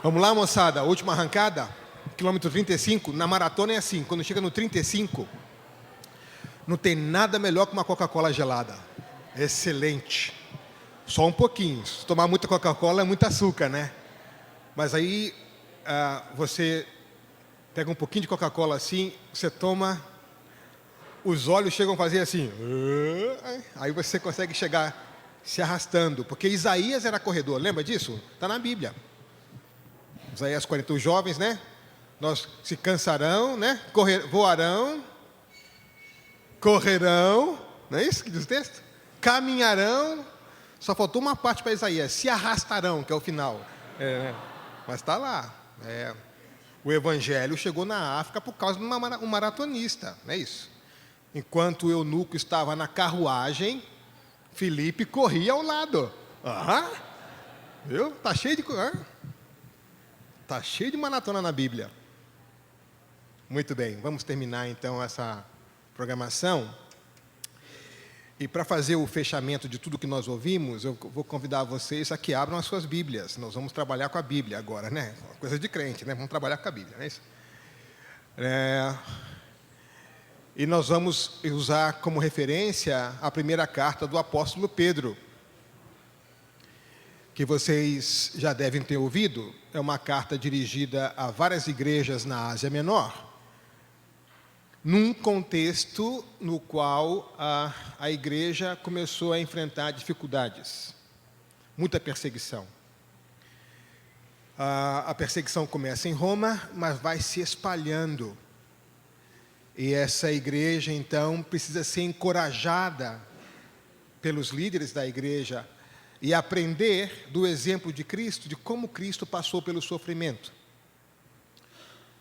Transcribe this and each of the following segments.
Vamos lá, moçada, última arrancada, quilômetro 35, na maratona é assim, quando chega no 35, não tem nada melhor que uma Coca-Cola gelada. Excelente. Só um pouquinho, se tomar muita Coca-Cola é muito açúcar, né? Mas aí, você pega um pouquinho de Coca-Cola assim, você toma, os olhos chegam a fazer assim, aí você consegue chegar se arrastando, porque Isaías era corredor, lembra disso? Está na Bíblia. Isaías 40, os jovens, né? Nós se cansarão, né? Voarão, correrão, não é isso que diz o texto? Caminharão, só faltou uma parte para Isaías, se arrastarão, que é o final. Mas está lá. O evangelho chegou na África por causa de um maratonista, não é isso? Enquanto o eunuco estava na carruagem, Filipe corria ao lado. Viu? Está cheio de... Está cheio de maratona na Bíblia. Muito bem, vamos terminar então essa programação. E para fazer o fechamento de tudo que nós ouvimos, eu vou convidar vocês a que abram as suas Bíblias. Nós vamos trabalhar com a Bíblia agora, né? Uma coisa de crente, né? Vamos trabalhar com a Bíblia, não é isso? E nós vamos usar como referência a primeira carta do apóstolo Pedro, que vocês já devem ter ouvido. É uma carta dirigida a várias igrejas na Ásia Menor, num contexto no qual a igreja começou a enfrentar dificuldades, muita perseguição. A perseguição começa em Roma, mas vai se espalhando. E essa igreja, então, precisa ser encorajada pelos líderes da igreja e aprender do exemplo de Cristo, de como Cristo passou pelo sofrimento.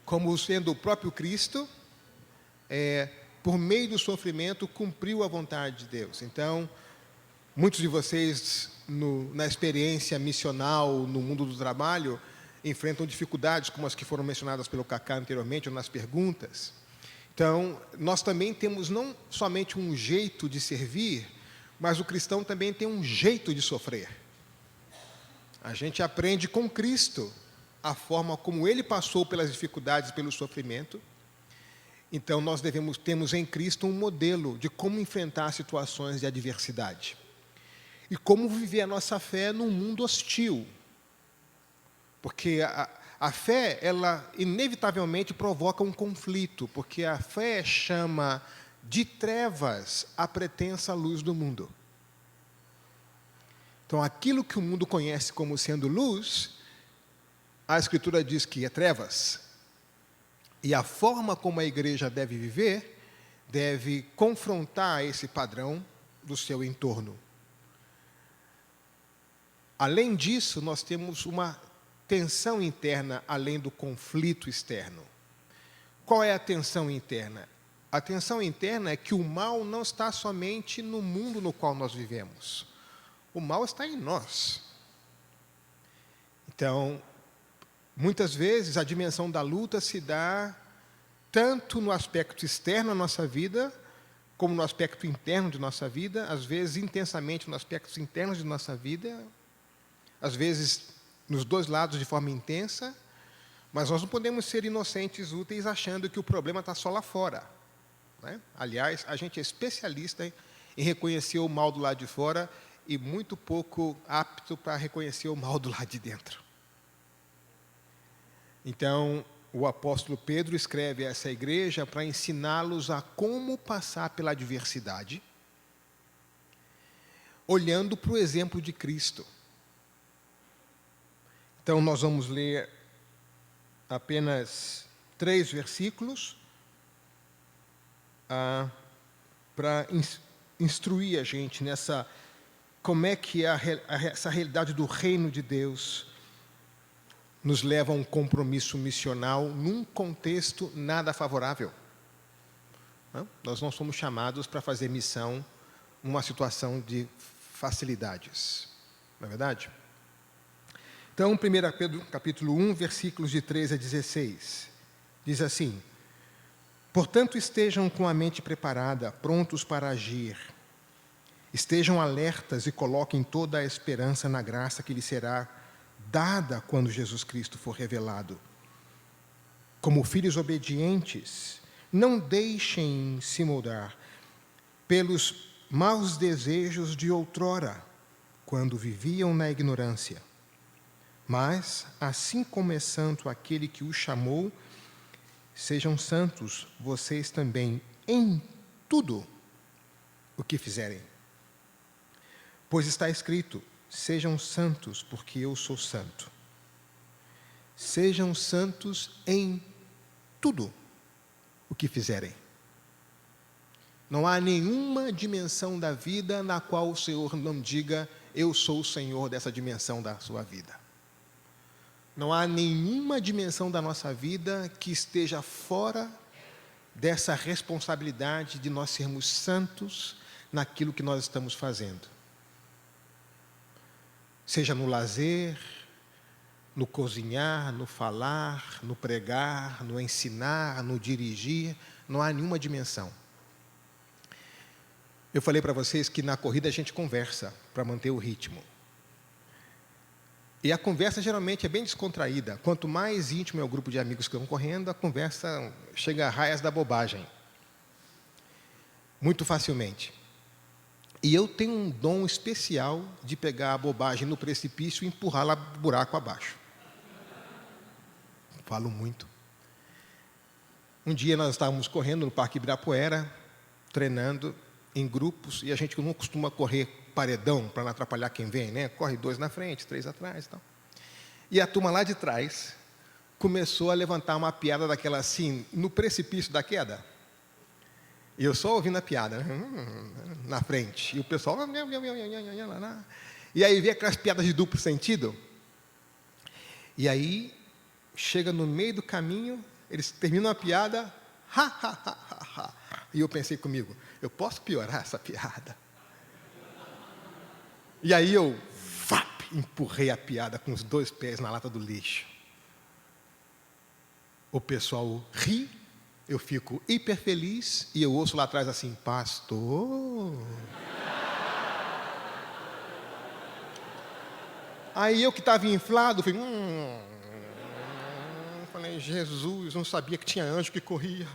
Como sendo o próprio Cristo, por meio do sofrimento, cumpriu a vontade de Deus. Então, muitos de vocês, na experiência missional, no mundo do trabalho, enfrentam dificuldades como as que foram mencionadas pelo Cacá anteriormente, ou nas perguntas. Então, nós também temos não somente um jeito de servir, mas o cristão também tem um jeito de sofrer. A gente aprende com Cristo a forma como Ele passou pelas dificuldades, pelo sofrimento. Então, nós temos em Cristo um modelo de como enfrentar situações de adversidade. E como viver a nossa fé num mundo hostil. Porque a fé, ela inevitavelmente provoca um conflito, porque a fé chama de trevas a pretensa luz do mundo. Então, aquilo que o mundo conhece como sendo luz, a Escritura diz que é trevas. E a forma como a igreja deve viver, deve confrontar esse padrão do seu entorno. Além disso, nós temos uma tensão interna, além do conflito externo. Qual é a tensão interna? A tensão interna é que o mal não está somente no mundo no qual nós vivemos. O mal está em nós. Então, muitas vezes a dimensão da luta se dá tanto no aspecto externo da nossa vida, como no aspecto interno de nossa vida, às vezes intensamente nos aspectos internos de nossa vida, às vezes nos dois lados de forma intensa, mas nós não podemos ser inocentes úteis achando que o problema está só lá fora. Né? Aliás, a gente é especialista em reconhecer o mal do lado de fora e muito pouco apto para reconhecer o mal do lado de dentro. Então, o apóstolo Pedro escreve a essa igreja para ensiná-los a como passar pela adversidade, olhando para o exemplo de Cristo. Então, nós vamos ler apenas 3 versículos para instruir a gente nessa, como é que essa realidade do reino de Deus nos leva a um compromisso missional num contexto nada favorável. Nós não somos chamados para fazer missão numa situação de facilidades. Não é verdade? Então, 1 Pedro, capítulo 1, versículos de 13 a 16, diz assim: portanto, estejam com a mente preparada, prontos para agir. Estejam alertas e coloquem toda a esperança na graça que lhes será dada quando Jesus Cristo for revelado. Como filhos obedientes, não deixem se moldar pelos maus desejos de outrora, quando viviam na ignorância. Mas, assim como é santo aquele que os chamou, sejam santos vocês também em tudo o que fizerem. Pois está escrito: sejam santos, porque eu sou santo. Sejam santos em tudo o que fizerem. Não há nenhuma dimensão da vida na qual o Senhor não diga: eu sou o Senhor dessa dimensão da sua vida. Não há nenhuma dimensão da nossa vida que esteja fora dessa responsabilidade de nós sermos santos naquilo que nós estamos fazendo. Seja no lazer, no cozinhar, no falar, no pregar, no ensinar, no dirigir, não há nenhuma dimensão. Eu falei para vocês que na corrida a gente conversa para manter o ritmo. E a conversa geralmente é bem descontraída. Quanto mais íntimo é o grupo de amigos que estão correndo, a conversa chega a raias da bobagem. Muito facilmente. E eu tenho um dom especial de pegar a bobagem no precipício e empurrá-la buraco abaixo. Falo muito. Um dia nós estávamos correndo no Parque Ibirapuera, treinando em grupos, e a gente não costuma correr paredão para não atrapalhar quem vem, né? Corre 2 na frente, 3 atrás e tal. E a turma lá de trás começou a levantar uma piada daquela assim, no precipício da queda. E eu só ouvindo a piada, na frente. E o pessoal... E aí vem aquelas piadas de duplo sentido. E aí, chega no meio do caminho, eles terminam a piada, e eu pensei comigo: eu posso piorar essa piada? E aí eu empurrei a piada com os 2 pés na lata do lixo. O pessoal ri, eu fico hiper feliz, e eu ouço lá atrás assim: pastor. Aí eu que estava inflado, falei: Jesus, não sabia que tinha anjo que corria.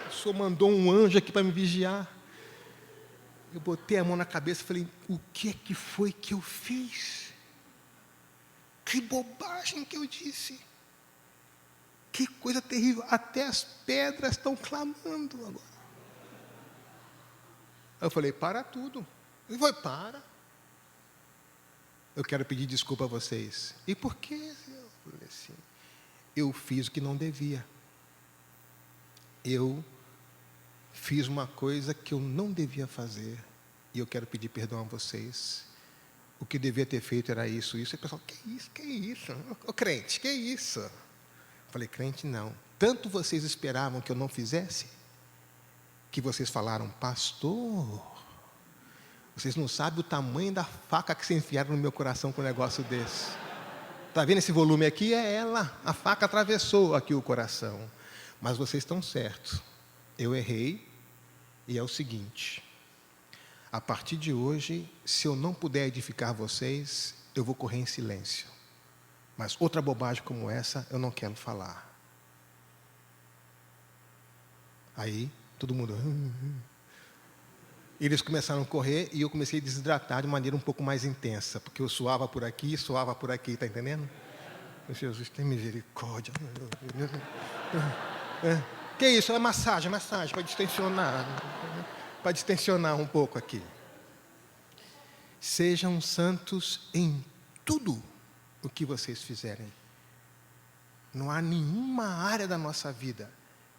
O Senhor mandou um anjo aqui para me vigiar. Eu botei a mão na cabeça e falei: o que é que foi que eu fiz? Que bobagem que eu disse. Que coisa terrível. Até as pedras estão clamando agora. Eu falei: para tudo. Ele falou: para. Eu quero pedir desculpa a vocês. E por quê? Eu falei assim: eu fiz o que não devia. Eu fiz uma coisa que eu não devia fazer, e eu quero pedir perdão a vocês. O que eu devia ter feito era isso. E o pessoal: que isso? Ô crente, que isso? Eu falei: crente não. Tanto vocês esperavam que eu não fizesse, que vocês falaram: pastor, vocês não sabem o tamanho da faca que se enfiaram no meu coração com um negócio desse. Está vendo esse volume aqui? É ela. A faca atravessou aqui o coração. Mas vocês estão certos. Eu errei, e é o seguinte: a partir de hoje, se eu não puder edificar vocês, eu vou correr em silêncio. Mas outra bobagem como essa, eu não quero falar. Aí, todo mundo... Eles começaram a correr, e eu comecei a desidratar de maneira um pouco mais intensa, porque eu suava por aqui, está entendendo? Jesus, tem misericórdia. Que isso? É massagem, para distensionar um pouco aqui. Sejam santos em tudo o que vocês fizerem. Não há nenhuma área da nossa vida,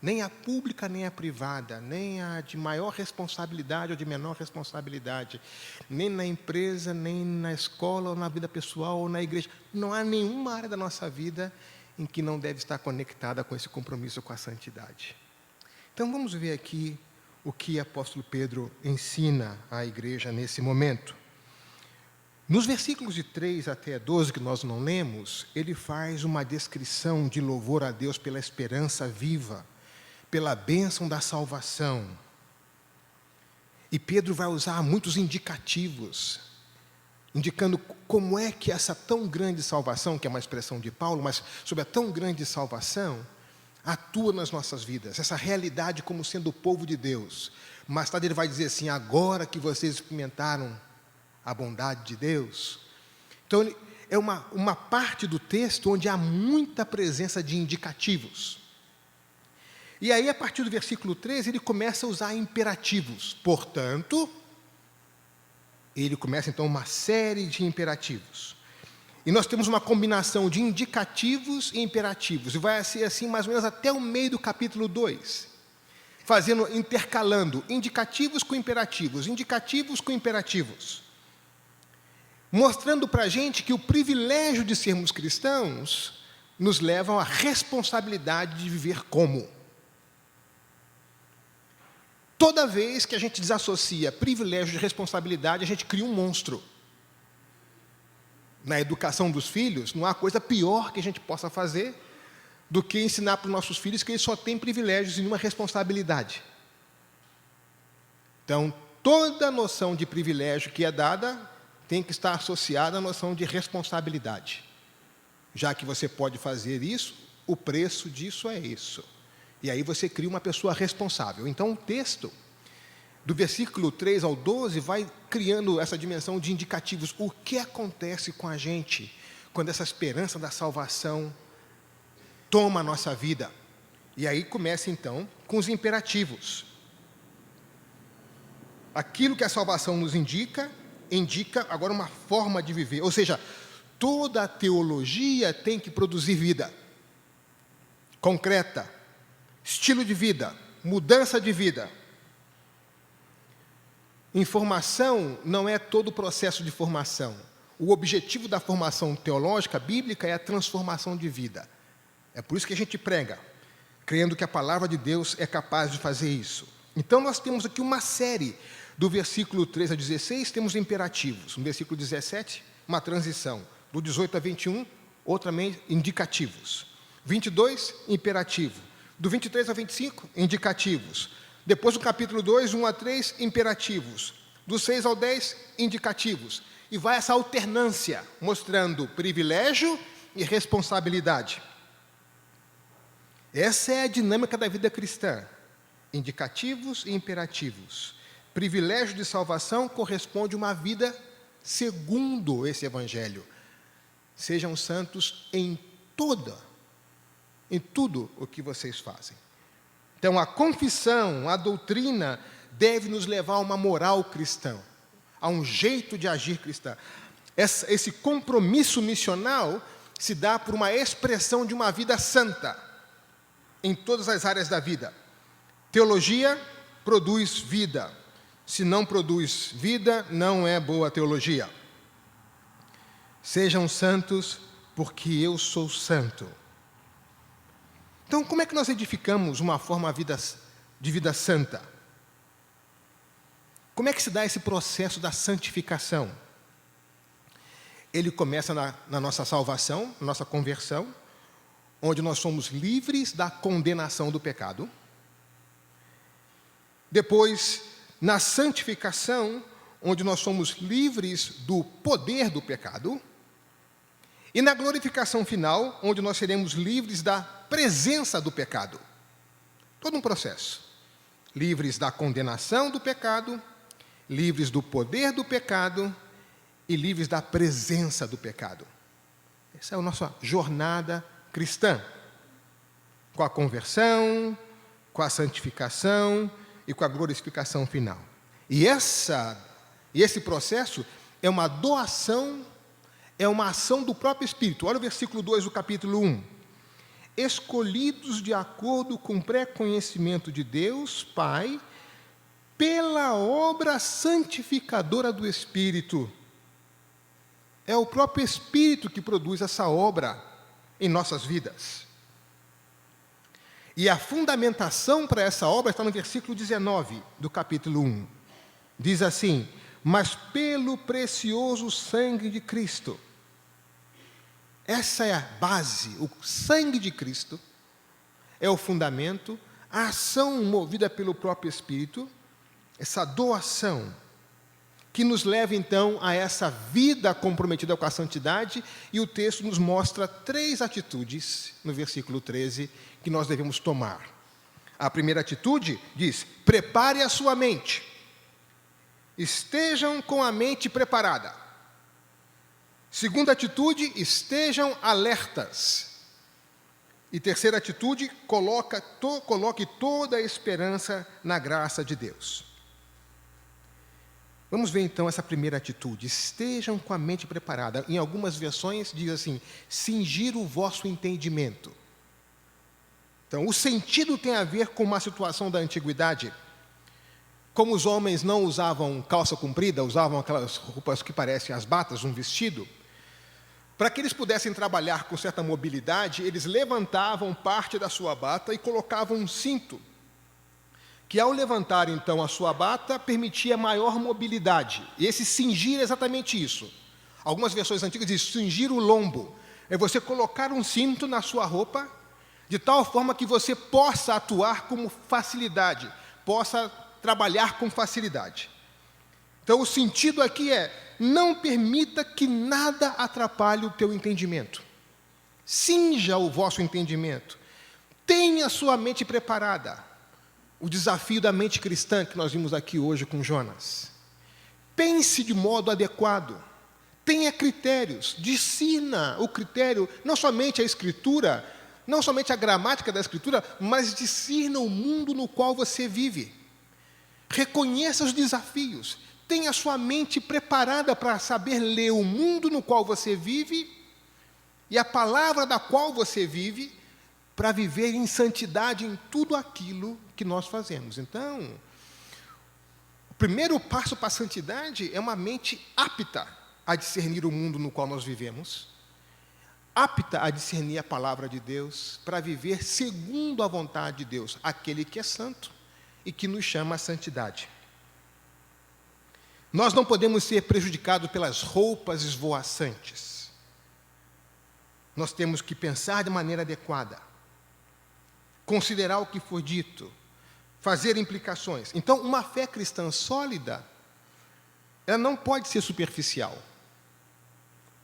nem a pública, nem a privada, nem a de maior responsabilidade ou de menor responsabilidade, nem na empresa, nem na escola, ou na vida pessoal, ou na igreja. Não há nenhuma área da nossa vida em que não deve estar conectada com esse compromisso com a santidade. Então, vamos ver aqui o que o apóstolo Pedro ensina à igreja nesse momento. Nos versículos de 3 até 12, que nós não lemos, ele faz uma descrição de louvor a Deus pela esperança viva, pela bênção da salvação. E Pedro vai usar muitos indicativos. indicando como é que essa tão grande salvação, que é uma expressão de Paulo, mas sobre a tão grande salvação, atua nas nossas vidas, essa realidade como sendo o povo de Deus. Mais tarde ele vai dizer assim, agora que vocês experimentaram a bondade de Deus. Então, é uma parte do texto onde há muita presença de indicativos. E aí, a partir do versículo 13, ele começa a usar imperativos. Portanto, ele começa, então, uma série de imperativos. E nós temos uma combinação de indicativos e imperativos. E vai ser assim, mais ou menos, até o meio do capítulo 2. Intercalando indicativos com imperativos, indicativos com imperativos. Mostrando para a gente que o privilégio de sermos cristãos nos leva à responsabilidade de viver como. Toda vez que a gente desassocia privilégio de responsabilidade, a gente cria um monstro. Na educação dos filhos, não há coisa pior que a gente possa fazer do que ensinar para os nossos filhos que eles só têm privilégios e nenhuma responsabilidade. Então, toda noção de privilégio que é dada tem que estar associada à noção de responsabilidade. Já que você pode fazer isso, o preço disso é isso. E aí você cria uma pessoa responsável. Então, o texto, do versículo 3 ao 12, vai criando essa dimensão de indicativos. O que acontece com a gente quando essa esperança da salvação toma a nossa vida? E aí começa, então, com os imperativos. Aquilo que a salvação nos indica agora uma forma de viver. Ou seja, toda a teologia tem que produzir vida concreta, estilo de vida, mudança de vida. Informação não é todo o processo de formação. O objetivo da formação teológica bíblica é a transformação de vida. É por isso que a gente prega, crendo que a palavra de Deus é capaz de fazer isso. Então, nós temos aqui uma série. Do versículo 3 a 16, temos imperativos. No versículo 17, uma transição. Do 18 a 21, outra indicativos. 22, imperativo. Do 23 a 25, indicativos. Depois do capítulo 2, 1 a 3, imperativos. Do 6 ao 10, indicativos. E vai essa alternância, mostrando privilégio e responsabilidade. Essa é a dinâmica da vida cristã. Indicativos e imperativos. Privilégio de salvação corresponde a uma vida segundo esse Evangelho. Sejam santos em tudo o que vocês fazem. Então, a confissão, a doutrina, deve nos levar a uma moral cristã, a um jeito de agir cristã. Esse compromisso missional se dá por uma expressão de uma vida santa, em todas as áreas da vida. Teologia produz vida. Se não produz vida, não é boa teologia. Sejam santos, porque eu sou santo. Então, como é que nós edificamos uma forma de vida santa? Como é que se dá esse processo da santificação? Ele começa na nossa salvação, na nossa conversão, onde nós somos livres da condenação do pecado. Depois, na santificação, onde nós somos livres do poder do pecado. E na glorificação final, onde nós seremos livres da presença do pecado. Todo um processo. Livres da condenação do pecado, livres do poder do pecado e livres da presença do pecado. Essa é a nossa jornada cristã. Com a conversão, com a santificação e com a glorificação final. E esse processo é uma doação, é uma ação do próprio Espírito. Olha o versículo 2 do capítulo 1. Escolhidos de acordo com o pré-conhecimento de Deus, Pai, pela obra santificadora do Espírito. É o próprio Espírito que produz essa obra em nossas vidas. E a fundamentação para essa obra está no versículo 19 do capítulo 1. Diz assim: mas pelo precioso sangue de Cristo. Essa é a base, o sangue de Cristo é o fundamento, a ação movida pelo próprio Espírito, essa doação que nos leva, então, a essa vida comprometida com a santidade, e o texto nos mostra 3 atitudes, no versículo 13, que nós devemos tomar. A primeira atitude diz: prepare a sua mente. Estejam com a mente preparada. Segunda atitude: estejam alertas. E terceira atitude: coloque toda a esperança na graça de Deus. Vamos ver então essa primeira atitude: estejam com a mente preparada. Em algumas versões diz assim: cingir o vosso entendimento. Então, o sentido tem a ver com uma situação da antiguidade. Como os homens não usavam calça comprida, usavam aquelas roupas que parecem as batas, um vestido, para que eles pudessem trabalhar com certa mobilidade, eles levantavam parte da sua bata e colocavam um cinto, que ao levantar então a sua bata, permitia maior mobilidade. E esse cingir é exatamente isso. Algumas versões antigas dizem cingir o lombo. É você colocar um cinto na sua roupa, de tal forma que você possa atuar com facilidade, possa trabalhar com facilidade. Então, o sentido aqui é: não permita que nada atrapalhe o teu entendimento. Cinja o vosso entendimento. Tenha sua mente preparada. O desafio da mente cristã que nós vimos aqui hoje com Jonas. Pense de modo adequado. Tenha critérios. Discina o critério, não somente a Escritura, não somente a gramática da Escritura, mas discirna o mundo no qual você vive. Reconheça os desafios. Tenha sua mente preparada para saber ler o mundo no qual você vive e a palavra da qual você vive, para viver em santidade em tudo aquilo que nós fazemos. Então, o primeiro passo para a santidade é uma mente apta a discernir o mundo no qual nós vivemos, apta a discernir a palavra de Deus, para viver segundo a vontade de Deus, aquele que é santo e que nos chama à santidade. Nós não podemos ser prejudicados pelas roupas esvoaçantes. Nós temos que pensar de maneira adequada, considerar o que for dito, fazer implicações. Então, uma fé cristã sólida, ela não pode ser superficial.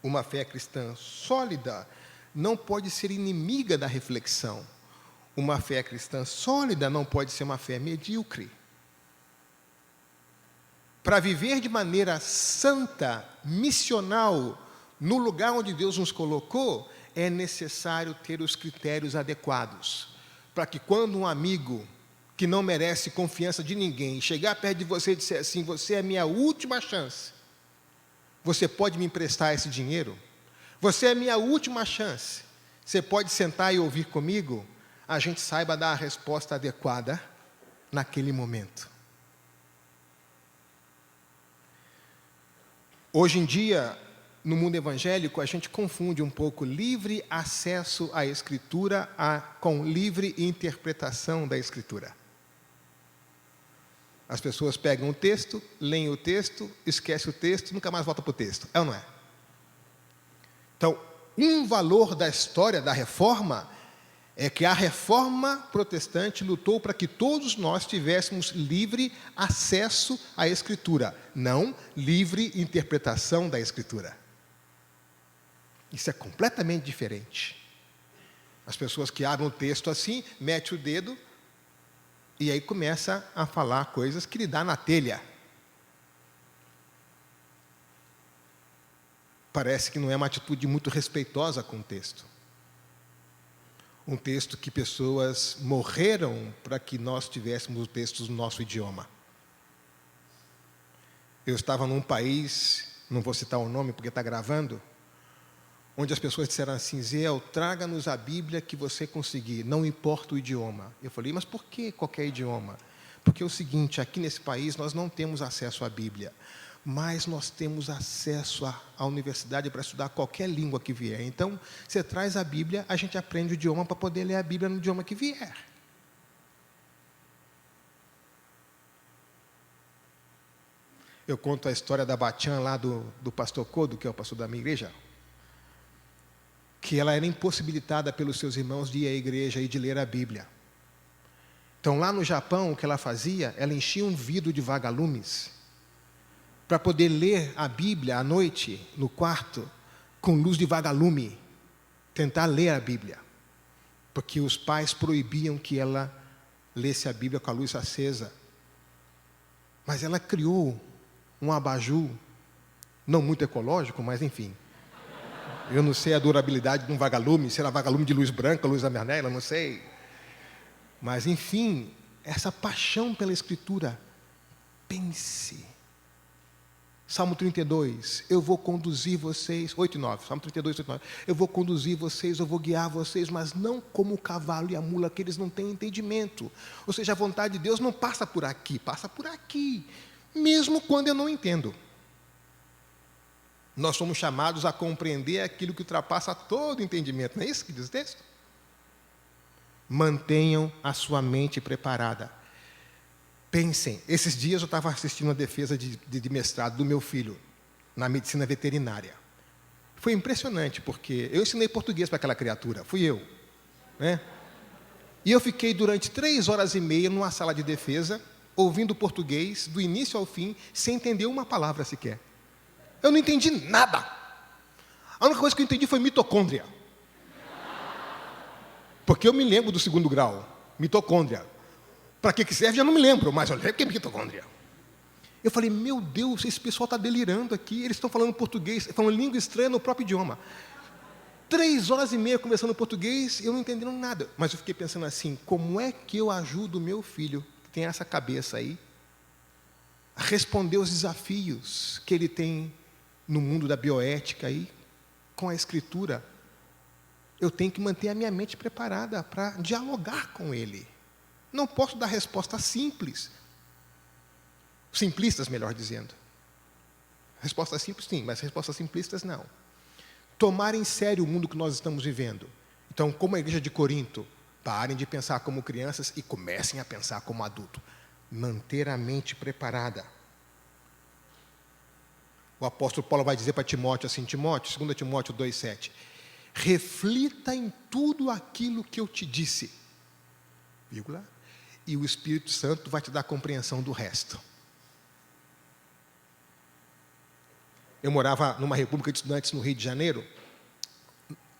Uma fé cristã sólida não pode ser inimiga da reflexão. Uma fé cristã sólida não pode ser uma fé medíocre. Para viver de maneira santa, missional, no lugar onde Deus nos colocou, é necessário ter os critérios adequados, para que quando um amigo que não merece confiança de ninguém chegar perto de você e disser assim: você é a minha última chance, você pode me emprestar esse dinheiro? Você é a minha última chance, você pode sentar e ouvir comigo? A gente saiba dar a resposta adequada naquele momento. Hoje em dia, no mundo evangélico, a gente confunde um pouco livre acesso à Escritura com livre interpretação da Escritura. As pessoas pegam o texto, leem o texto, esquecem o texto, nunca mais voltam para o texto. É ou não é? Então, um valor da história da Reforma é que a Reforma protestante lutou para que todos nós tivéssemos livre acesso à Escritura, não livre interpretação da Escritura. Isso é completamente diferente. As pessoas que abrem o texto assim, metem o dedo e aí começa a falar coisas que lhe dá na telha. Parece que não é uma atitude muito respeitosa com o texto. Um texto que pessoas morreram para que nós tivéssemos o texto no nosso idioma. Eu estava num país, não vou citar o nome porque está gravando, onde as pessoas disseram assim: Zé, traga-nos a Bíblia que você conseguir, não importa o idioma. Eu falei: mas por que qualquer idioma? Porque é o seguinte, aqui nesse país nós não temos acesso à Bíblia, mas nós temos acesso à universidade para estudar qualquer língua que vier. Então, você traz a Bíblia, a gente aprende o idioma para poder ler a Bíblia no idioma que vier. Eu conto a história da Batian lá do pastor Kodo, que é o pastor da minha igreja, que ela era impossibilitada pelos seus irmãos de ir à igreja e de ler a Bíblia. Então, lá no Japão, o que ela fazia? Ela enchia um vidro de vagalumes para poder ler a Bíblia à noite, no quarto, com luz de vagalume, tentar ler a Bíblia, porque os pais proibiam que ela lesse a Bíblia com a luz acesa. Mas ela criou um abajur, não muito ecológico, mas enfim. Eu não sei a durabilidade de um vagalume, se era vagalume de luz branca, luz amarela, não sei. Mas, enfim, essa paixão pela Escritura. Pense. Salmo 32, eu vou conduzir vocês, 8 e 9, Salmo 32, 8 e 9. Eu vou conduzir vocês, eu vou guiar vocês, mas não como o cavalo e a mula, que eles não têm entendimento. Ou seja, a vontade de Deus não passa por aqui, passa por aqui, mesmo quando eu não entendo. Nós somos chamados a compreender aquilo que ultrapassa todo entendimento, não é isso que diz o texto? Mantenham a sua mente preparada. Pensem, esses dias eu estava assistindo a defesa de mestrado do meu filho, na medicina veterinária. Foi impressionante, porque eu ensinei português para aquela criatura, fui eu. Né? E eu fiquei durante 3 horas e meia numa sala de defesa, ouvindo português, do início ao fim, sem entender uma palavra sequer. Eu não entendi nada. A única coisa que eu entendi foi mitocôndria. Porque eu me lembro do 2º grau, mitocôndria. Para que serve, já não me lembro, mas eu lembro que é mitocôndria. Eu falei, meu Deus, esse pessoal está delirando aqui, eles estão falando português, falando língua estranha no próprio idioma. 3 horas e meia conversando português, eu não entendendo nada. Mas eu fiquei pensando assim, como é que eu ajudo o meu filho, que tem essa cabeça aí, a responder os desafios que ele tem no mundo da bioética aí, com a Escritura? Eu tenho que manter a minha mente preparada para dialogar com ele. Não posso dar resposta simples. Simplistas, melhor dizendo. Respostas simples, sim, mas respostas simplistas, não. Tomar em sério o mundo que nós estamos vivendo. Então, como a igreja de Corinto, parem de pensar como crianças e comecem a pensar como adulto. Manter a mente preparada. O apóstolo Paulo vai dizer para Timóteo assim, Timóteo, 2 Timóteo 2,7, reflita em tudo aquilo que eu te disse, vírgula, e o Espírito Santo vai te dar compreensão do resto. Eu morava numa república de estudantes no Rio de Janeiro,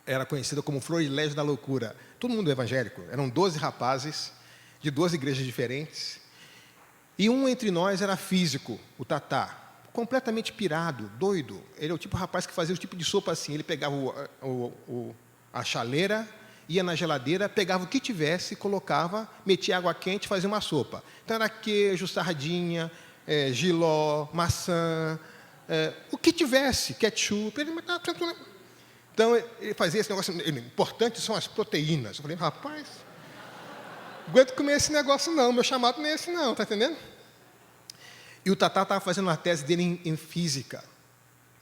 era conhecida como Florilégio da Loucura, todo mundo evangélico, eram 12 rapazes, de 12 igrejas diferentes, e um entre nós era físico, o Tatá, completamente pirado, doido. Ele é o tipo de rapaz que fazia o tipo de sopa assim, ele pegava a chaleira, ia na geladeira, pegava o que tivesse, colocava, metia água quente e fazia uma sopa. Então era queijo, sardinha, jiló, maçã, o que tivesse, ketchup. Então ele fazia esse negócio, importante são as proteínas. Eu falei, rapaz, não aguento comer esse negócio não, meu chamado não é esse não, está entendendo? E o Tatá estava fazendo uma tese dele em física.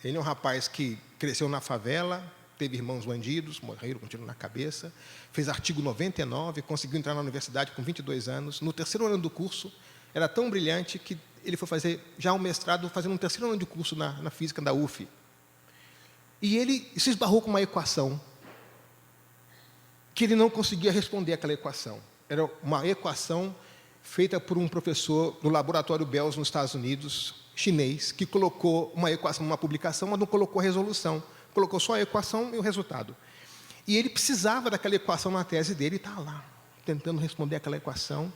Ele é um rapaz que cresceu na favela, teve irmãos bandidos, morreram com tiro na cabeça, fez artigo 99, conseguiu entrar na universidade com 22 anos. No 3º ano do curso, era tão brilhante que ele foi fazer já um mestrado, fazendo um 3º ano de curso na física da UF. E ele se esbarrou com uma equação que ele não conseguia responder aquela equação. Era uma equação feita por um professor do laboratório Bells nos Estados Unidos, chinês, que colocou uma equação numa publicação, mas não colocou a resolução. Colocou só a equação e o resultado. E ele precisava daquela equação na tese dele, e estava lá, tentando responder aquela equação.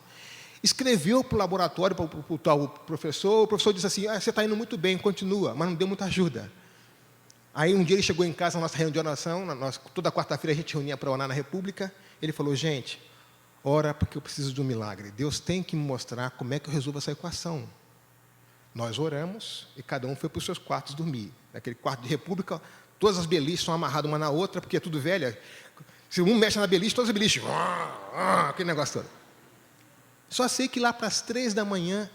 Escreveu para o laboratório, para o tal professor, o professor disse assim, você está indo muito bem, continua, mas não deu muita ajuda. Aí um dia ele chegou em casa, na nossa reunião de oração, toda quarta-feira a gente reunia para orar na República, ele falou, gente, ora porque eu preciso de um milagre. Deus tem que me mostrar como é que eu resolvo essa equação. Nós oramos e cada um foi para os seus quartos dormir. Naquele quarto de República, todas as beliches são amarradas uma na outra, porque é tudo velha. Se um mexe na beliche, todas as beliches, aquele negócio todo. Só sei que lá para as 3 da manhã,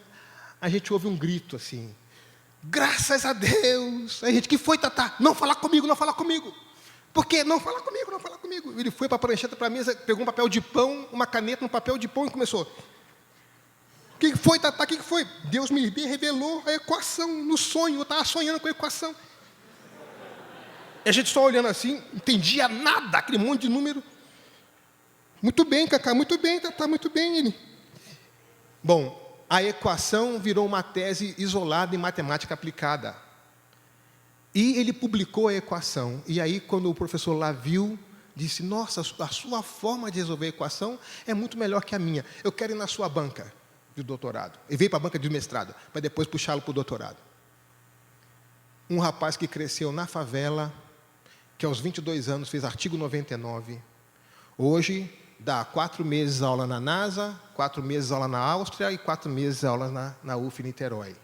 a gente ouve um grito assim, graças a Deus. Aí a gente, que foi, Tatá? Não falar comigo, não falar comigo. Por quê? Não fala comigo, não fala comigo. Ele foi para a prancheta, para a mesa, pegou um papel de pão, uma caneta, um papel de pão e começou. O que foi, Tatá? O que foi? Deus me revelou a equação no sonho. Eu estava sonhando com a equação. E a gente só olhando assim, não entendia nada, aquele monte de número. Muito bem, Cacá, muito bem, Tatá, muito bem. Ele. Bom, a equação virou uma tese isolada em matemática aplicada. E ele publicou a equação. E aí, quando o professor lá viu, disse, nossa, a sua forma de resolver a equação é muito melhor que a minha. Eu quero ir na sua banca de doutorado. Ele veio para a banca de mestrado, para depois puxá-lo para o doutorado. Um rapaz que cresceu na favela, que aos 22 anos fez artigo 99. Hoje, dá 4 meses aula na NASA, 4 meses aula na Áustria e 4 meses aula na UF Niterói.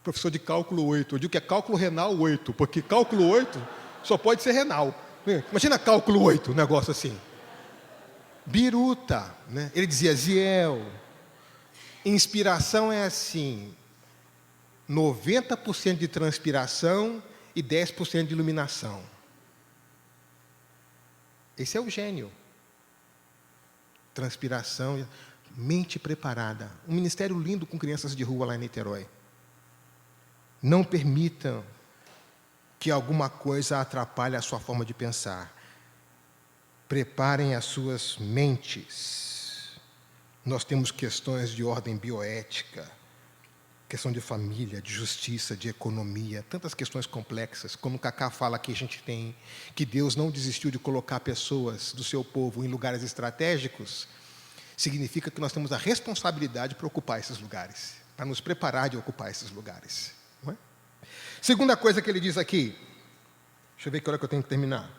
Professor de cálculo 8. Eu digo que é cálculo renal 8, porque cálculo 8 só pode ser renal. Imagina cálculo 8, um negócio assim. Biruta, né? Ele dizia, Ziel, inspiração é assim, 90% de transpiração e 10% de iluminação. Esse é o gênio. Transpiração, mente preparada. Um ministério lindo com crianças de rua lá em Niterói. Não permitam que alguma coisa atrapalhe a sua forma de pensar. Preparem as suas mentes. Nós temos questões de ordem bioética, questão de família, de justiça, de economia, tantas questões complexas. Como o Cacá fala que a gente tem, que Deus não desistiu de colocar pessoas do seu povo em lugares estratégicos, significa que nós temos a responsabilidade para ocupar esses lugares, para nos preparar de ocupar esses lugares. Não é? Segunda coisa que ele diz aqui, deixa eu ver que hora que eu tenho que terminar.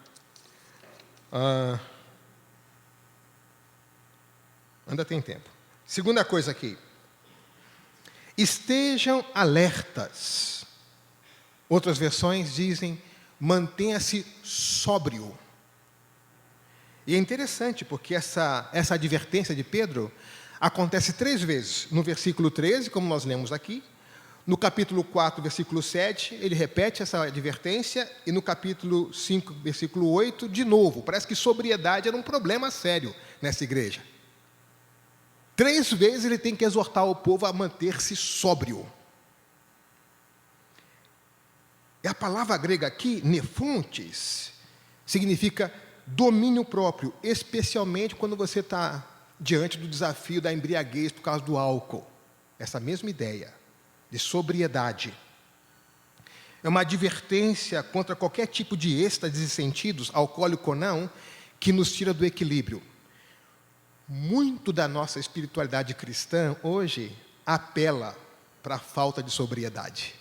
Ainda tem tempo. Segunda coisa aqui. Estejam alertas. Outras versões dizem, mantenha-se sóbrio. E é interessante, porque essa advertência de Pedro acontece 3 vezes. No versículo 13, como nós lemos aqui. No capítulo 4, versículo 7, ele repete essa advertência. E no capítulo 5, versículo 8, de novo. Parece que sobriedade era um problema sério nessa igreja. 3 vezes ele tem que exortar o povo a manter-se sóbrio. E a palavra grega aqui, nefontes, significa domínio próprio, especialmente quando você está diante do desafio da embriaguez por causa do álcool. Essa mesma ideia de sobriedade. É uma advertência contra qualquer tipo de êxtase e sentidos, alcoólico ou não, que nos tira do equilíbrio. Muito da nossa espiritualidade cristã hoje apela para a falta de sobriedade.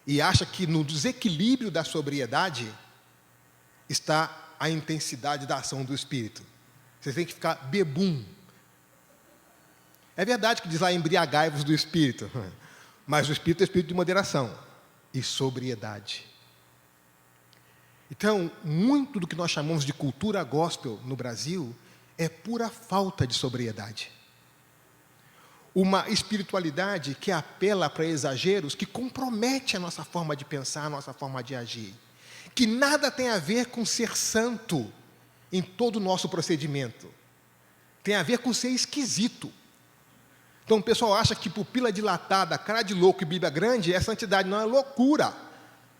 E acha que no desequilíbrio da sobriedade está a intensidade da ação do Espírito. Você tem que ficar bebum. É verdade que diz lá, embriagai-vos do Espírito. Mas o Espírito é espírito de moderação e sobriedade. Então, muito do que nós chamamos de cultura gospel no Brasil é pura falta de sobriedade. Uma espiritualidade que apela para exageros, que compromete a nossa forma de pensar, a nossa forma de agir. Que nada tem a ver com ser santo em todo o nosso procedimento. Tem a ver com ser esquisito. Então o pessoal acha que pupila dilatada, cara de louco e Bíblia grande é santidade. Não, é loucura.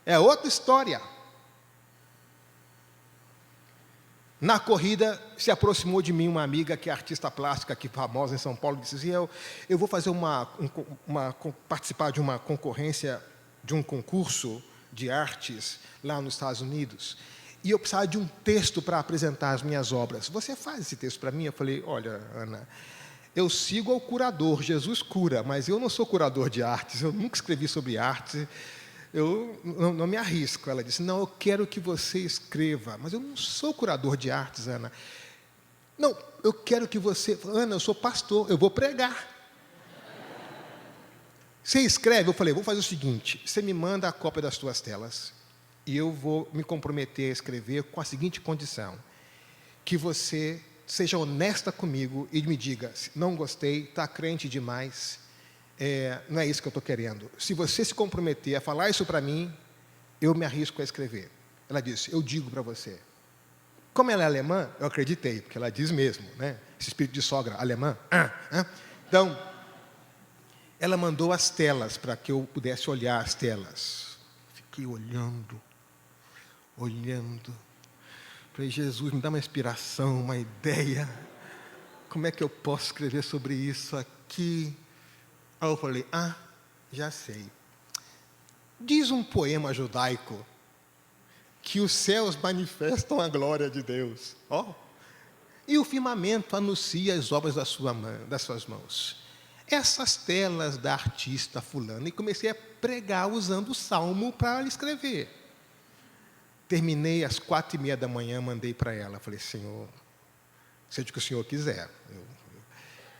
É outra história. Na corrida, se aproximou de mim uma amiga que é artista plástica aqui famosa em São Paulo, e disse assim, eu vou fazer participar de uma concorrência, de um concurso de artes lá nos Estados Unidos, e eu precisava de um texto para apresentar as minhas obras. Você faz esse texto para mim? Eu falei, olha, Ana, eu sigo ao curador, Jesus cura, mas eu não sou curador de artes, eu nunca escrevi sobre artes, eu não me arrisco. Ela disse, não, eu quero que você escreva, mas eu não sou curador de artes, Ana. Não, eu quero que você... Ana, eu sou pastor, eu vou pregar. Você escreve? Eu falei, vou fazer o seguinte, você me manda a cópia das suas telas e eu vou me comprometer a escrever com a seguinte condição, que você seja honesta comigo e me diga, não gostei, está crente demais, não é isso que eu estou querendo. Se você se comprometer a falar isso para mim, eu me arrisco a escrever. Ela disse, eu digo para você. Como ela é alemã, eu acreditei, porque ela diz mesmo, né? Esse espírito de sogra alemã. Então, ela mandou as telas para que eu pudesse olhar as telas. Fiquei olhando. Falei, Jesus, me dá uma inspiração, uma ideia. Como é que eu posso escrever sobre isso aqui? Aí eu falei, já sei. Diz um poema judaico que os céus manifestam a glória de Deus. E o firmamento anuncia as obras das suas mãos. Essas telas da artista fulana. E comecei a pregar usando o salmo para ela escrever. Terminei às 4:30 da manhã, mandei para ela. Falei, Senhor, seja o que o Senhor quiser.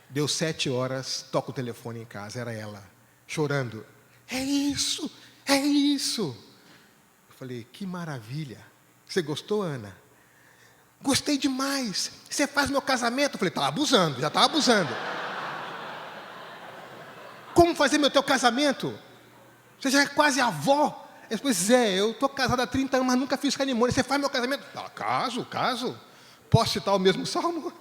Deu 7 horas, toco o telefone em casa, era ela, chorando. É isso, é isso. Eu falei, que maravilha. Você gostou, Ana? Gostei demais. Você faz meu casamento? Eu falei, já estava abusando. Como fazer meu teu casamento? Você já é quase avó. Pois é, eu estou casado há 30 anos, mas nunca fiz cerimônia. Você faz meu casamento? Caso. Posso citar o mesmo salmo?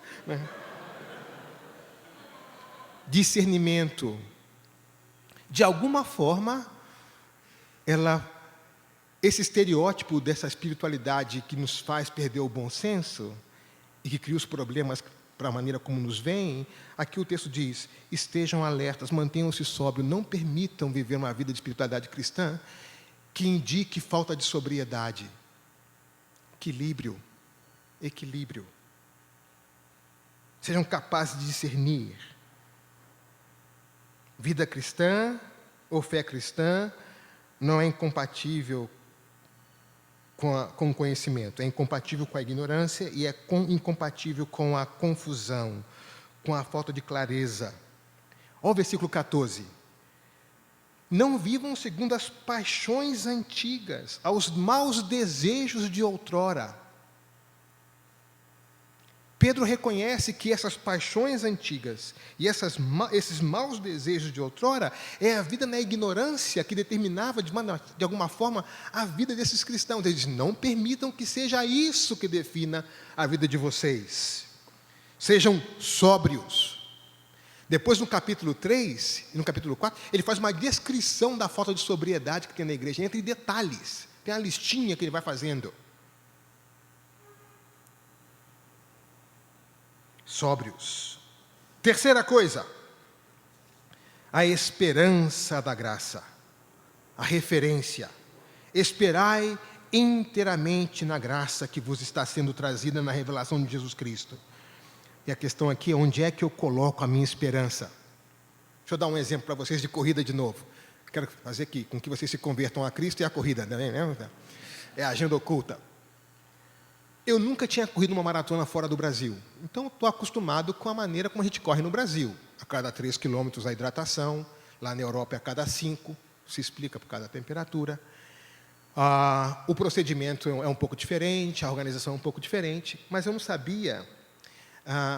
Discernimento. De alguma forma, esse estereótipo dessa espiritualidade que nos faz perder o bom senso e que cria os problemas para a maneira como nos veem, aqui o texto diz, estejam alertas, mantenham-se sóbrios, não permitam viver uma vida de espiritualidade cristã que indique falta de sobriedade. Equilíbrio. Sejam capazes de discernir. Vida cristã ou fé cristã não é incompatível com o conhecimento, é incompatível com a ignorância e é incompatível com a confusão, com a falta de clareza. Olha o versículo 14. Não vivam segundo as paixões antigas, aos maus desejos de outrora. Pedro reconhece que essas paixões antigas e esses maus desejos de outrora é a vida na ignorância que determinava, de alguma forma, a vida desses cristãos. Ele diz, não permitam que seja isso que defina a vida de vocês. Sejam sóbrios. Depois, no capítulo 3 e no capítulo 4, ele faz uma descrição da falta de sobriedade que tem na igreja, entre detalhes. Tem a listinha que ele vai fazendo. Sóbrios. Terceira coisa, a esperança da graça, a referência. Esperai inteiramente na graça que vos está sendo trazida na revelação de Jesus Cristo. E a questão aqui é onde é que eu coloco a minha esperança. Deixa eu dar um exemplo para vocês de corrida de novo. Quero fazer aqui com que vocês se convertam a Cristo e a corrida, né? É a agenda oculta. Eu nunca tinha corrido uma maratona fora do Brasil. Então, estou acostumado com a maneira como a gente corre no Brasil. A cada 3 quilômetros a hidratação. Lá na Europa é a cada 5. Se explica por causa da temperatura. O procedimento é um pouco diferente, a organização é um pouco diferente. Mas eu não sabia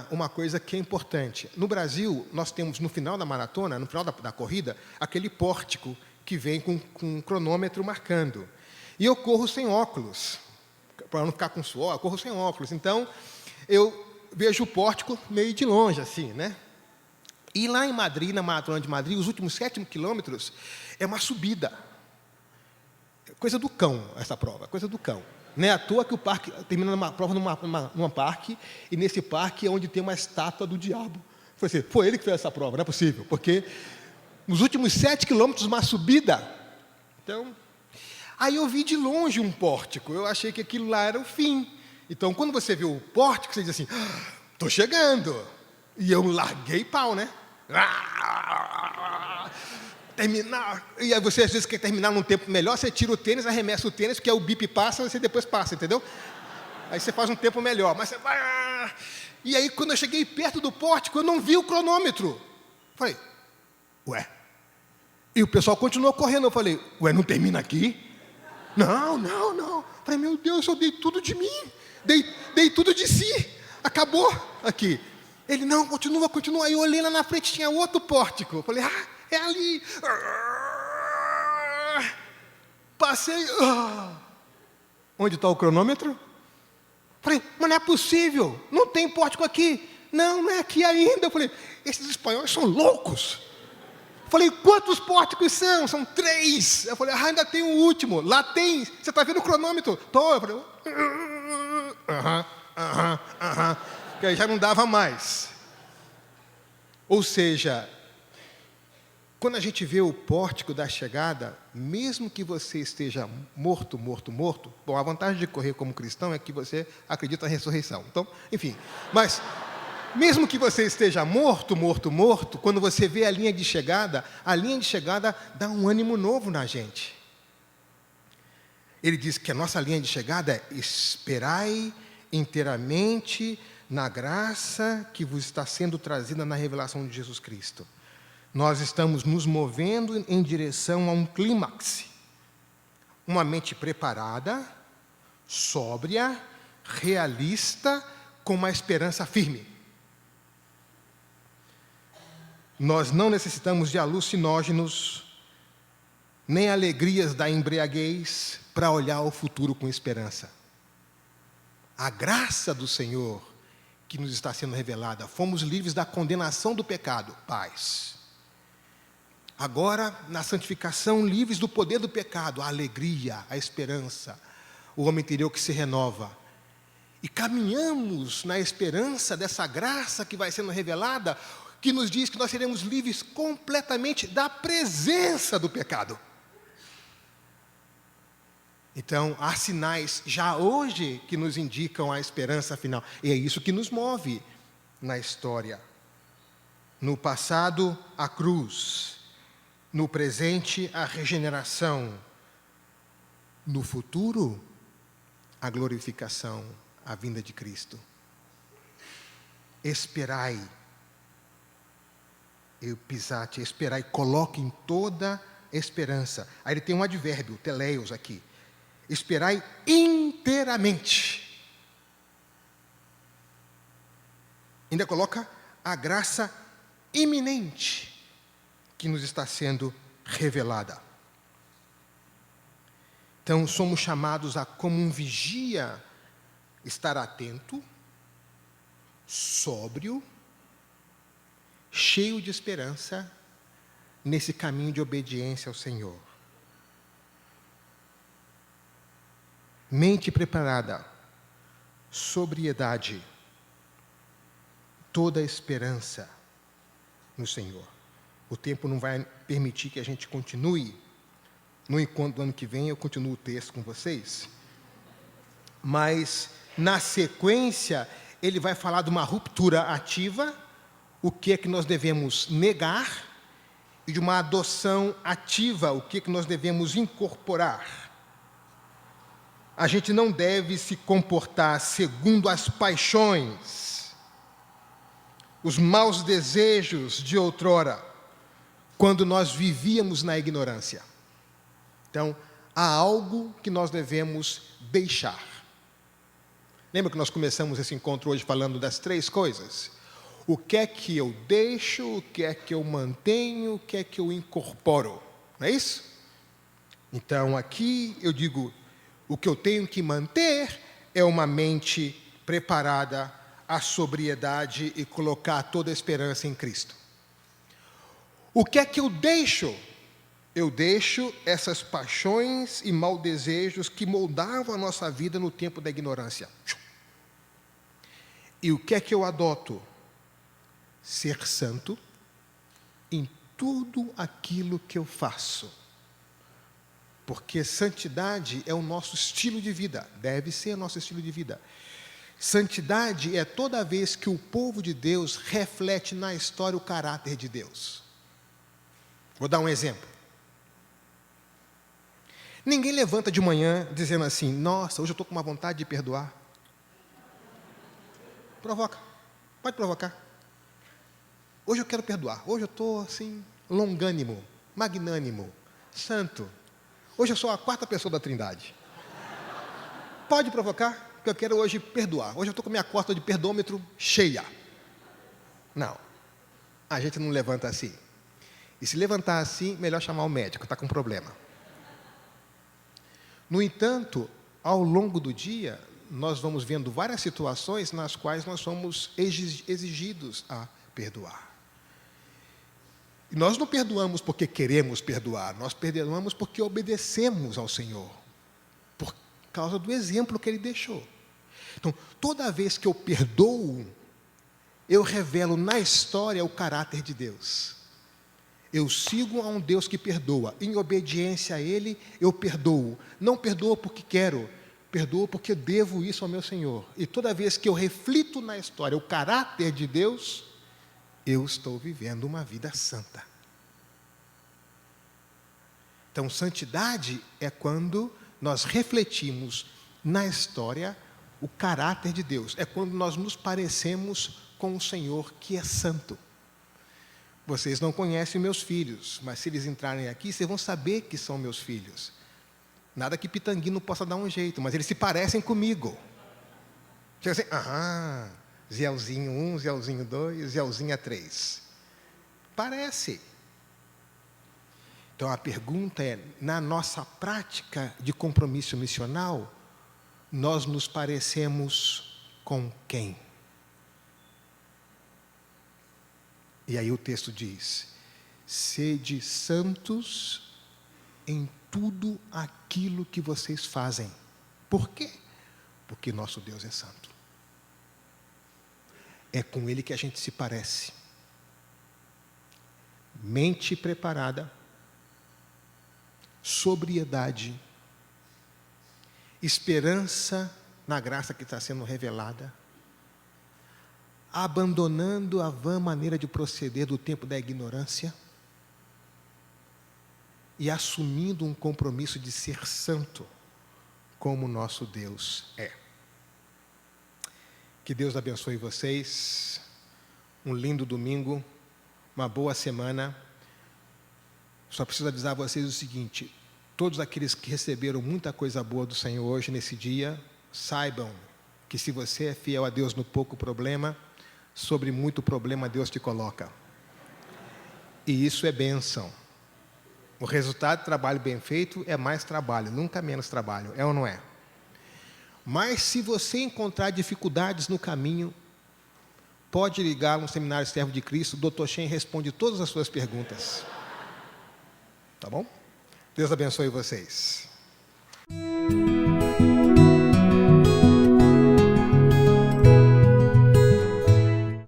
uma coisa que é importante. No Brasil, nós temos no final da maratona, no final da corrida, aquele pórtico que vem com um cronômetro marcando. E eu corro sem óculos. Para não ficar com suor, eu corro sem óculos. Então, eu vejo o pórtico meio de longe, assim, né? E lá em Madrid, na Maratona de Madrid, os últimos 7 quilômetros é uma subida. Coisa do cão, essa prova, coisa do cão. Não é à toa que o parque termina numa prova num parque, e nesse parque é onde tem uma estátua do diabo. Foi ele que fez essa prova, não é possível, porque nos últimos 7 quilômetros, uma subida. Então, aí eu vi de longe um pórtico, eu achei que aquilo lá era o fim. Então, quando você vê o pórtico, você diz assim, estou chegando. E eu larguei pau, né? Terminar. E aí você às vezes quer terminar num tempo melhor, você tira o tênis, arremessa o tênis, porque o bip passa, você depois passa, entendeu? Aí você faz um tempo melhor, mas você vai... E aí, quando eu cheguei perto do pórtico, eu não vi o cronômetro. Falei, ué? E o pessoal continuou correndo, eu falei, ué, não termina aqui? Não. Falei, meu Deus, eu dei tudo de mim. Dei tudo de si. Acabou aqui. Ele, não, continua. Aí eu olhei lá na frente, tinha outro pórtico. Eu falei, é ali. Passei. Onde está o cronômetro? Falei, mas não é possível. Não tem pórtico aqui. Não é aqui ainda. Eu falei, esses espanhóis são loucos. Falei, quantos pórticos são? São 3. Eu falei, ainda tem o último. Lá tem. Você está vendo o cronômetro? Tô. Eu falei, que aí já não dava mais. Ou seja, Quando a gente vê o pórtico da chegada, mesmo que você esteja morto, bom, a vantagem de correr como cristão é que você acredita na ressurreição. Então, enfim, mas mesmo que você esteja morto, quando você vê a linha de chegada dá um ânimo novo na gente. Ele diz que a nossa linha de chegada é: esperai inteiramente na graça que vos está sendo trazida na revelação de Jesus Cristo. Nós estamos nos movendo em direção a um clímax. Uma mente preparada, sóbria, realista, com uma esperança firme. Nós não necessitamos de alucinógenos, nem alegrias da embriaguez, para olhar o futuro com esperança. A graça do Senhor que nos está sendo revelada, fomos livres da condenação do pecado, paz. Agora, na santificação, livres do poder do pecado, a alegria, a esperança, o homem interior que se renova. E caminhamos na esperança dessa graça que vai sendo revelada, que nos diz que nós seremos livres completamente da presença do pecado. Então, há sinais já hoje que nos indicam a esperança final. E é isso que nos move na história. No passado, a cruz. No presente, a regeneração. No futuro, a glorificação, a vinda de Cristo. Esperai. Episate, esperai, coloque em toda esperança. Aí ele tem um advérbio, teleios aqui. Esperai inteiramente. Ainda coloca a graça iminente que nos está sendo revelada. Então, somos chamados a, como um vigia, estar atento, sóbrio, cheio de esperança, nesse caminho de obediência ao Senhor. Mente preparada, sobriedade, toda a esperança no Senhor. O tempo não vai permitir que a gente continue. No encontro do ano que vem eu continuo o texto com vocês. Mas, na sequência, ele vai falar de uma ruptura ativa, o que é que nós devemos negar, e de uma adoção ativa, o que é que nós devemos incorporar. A gente não deve se comportar segundo as paixões, os maus desejos de outrora, quando nós vivíamos na ignorância. Então, há algo que nós devemos deixar. Lembra que nós começamos esse encontro hoje falando das 3 coisas? O que é que eu deixo, o que é que eu mantenho, o que é que eu incorporo? Não é isso? Então, aqui eu digo, o que eu tenho que manter é uma mente preparada à sobriedade e colocar toda a esperança em Cristo. O que é que eu deixo? Eu deixo essas paixões e maus desejos que moldavam a nossa vida no tempo da ignorância. E o que é que eu adoto? Ser santo em tudo aquilo que eu faço. Porque santidade é o nosso estilo de vida, deve ser o nosso estilo de vida. Santidade é toda vez que o povo de Deus reflete na história o caráter de Deus. Vou dar um exemplo. Ninguém levanta de manhã dizendo assim, nossa, hoje eu estou com uma vontade de perdoar. Provoca, pode provocar. Hoje eu quero perdoar, hoje eu estou assim, longânimo, magnânimo, santo. Hoje eu sou a 4ª pessoa da Trindade. Pode provocar, porque eu quero hoje perdoar. Hoje eu estou com minha cota de perdômetro cheia. Não, a gente não levanta assim. E se levantar assim, melhor chamar o médico, está com problema. No entanto, ao longo do dia, nós vamos vendo várias situações nas quais nós somos exigidos a perdoar. E nós não perdoamos porque queremos perdoar, nós perdoamos porque obedecemos ao Senhor, por causa do exemplo que Ele deixou. Então, toda vez que eu perdoo, eu revelo na história o caráter de Deus. Eu sigo a um Deus que perdoa. Em obediência a Ele, eu perdoo. Não perdoo porque quero, perdoo porque devo isso ao meu Senhor. E toda vez que eu reflito na história o caráter de Deus, eu estou vivendo uma vida santa. Então, santidade é quando nós refletimos na história o caráter de Deus. É quando nós nos parecemos com o Senhor que é santo. Vocês não conhecem meus filhos, mas se eles entrarem aqui, vocês vão saber que são meus filhos. Nada que Pitangui não possa dar um jeito, mas eles se parecem comigo. Chega assim, Zéuzinho 1, Zéuzinho 2, Zéuzinha 3. Parece. Então a pergunta é, na nossa prática de compromisso missional, nós nos parecemos com quem? E aí o texto diz, sede santos em tudo aquilo que vocês fazem. Por quê? Porque nosso Deus é santo. É com Ele que a gente se parece. Mente preparada, sobriedade, esperança na graça que está sendo revelada, abandonando a vã maneira de proceder do tempo da ignorância e assumindo um compromisso de ser santo, como nosso Deus é. Que Deus abençoe vocês, um lindo domingo, uma boa semana. Só preciso avisar vocês o seguinte, todos aqueles que receberam muita coisa boa do Senhor hoje, nesse dia, saibam que se você é fiel a Deus no pouco problema, sobre muito problema Deus te coloca. E isso é bênção. O resultado de trabalho bem feito é mais trabalho, nunca menos trabalho, é ou não é? Mas se você encontrar dificuldades no caminho, pode ligar no Seminário Servo de Cristo, o Dr. Shen responde todas as suas perguntas. Tá bom? Deus abençoe vocês.